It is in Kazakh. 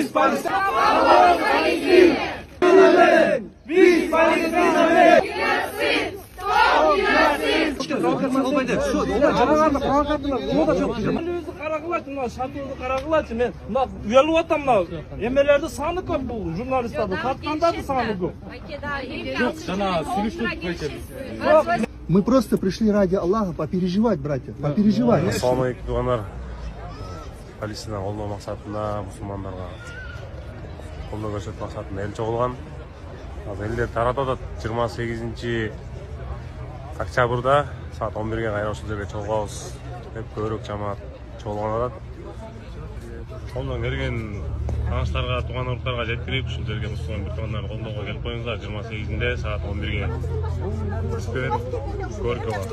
Biz Palestin. Biz Palestin. Şartыңызды қарағылайшы, мен үйеліп атам мынау. Емелерді саны көп бұл, журналистерді, тартқандарды саны көп. Мы просто пришли ради Аллаха попереживать, братья, попереживать. Ассаламу алейкум, туғандар. Палестина қолдау мақсатында мұсылмандарға қолдау көрсету мақсатында ел жоғылған. Елдер таратуда 28 октябрда saat 11-ге қайра осы жерге чоғауыз деп көрік жамаат чоғылған адат. Қолдан келген таныштарға, туған ұрықтарға жеткірейік, бұл жерге мұсылман бір туғандарын қолдауға келіп қойыңыздар. 28-інде saat 11-ге. Көркі бар.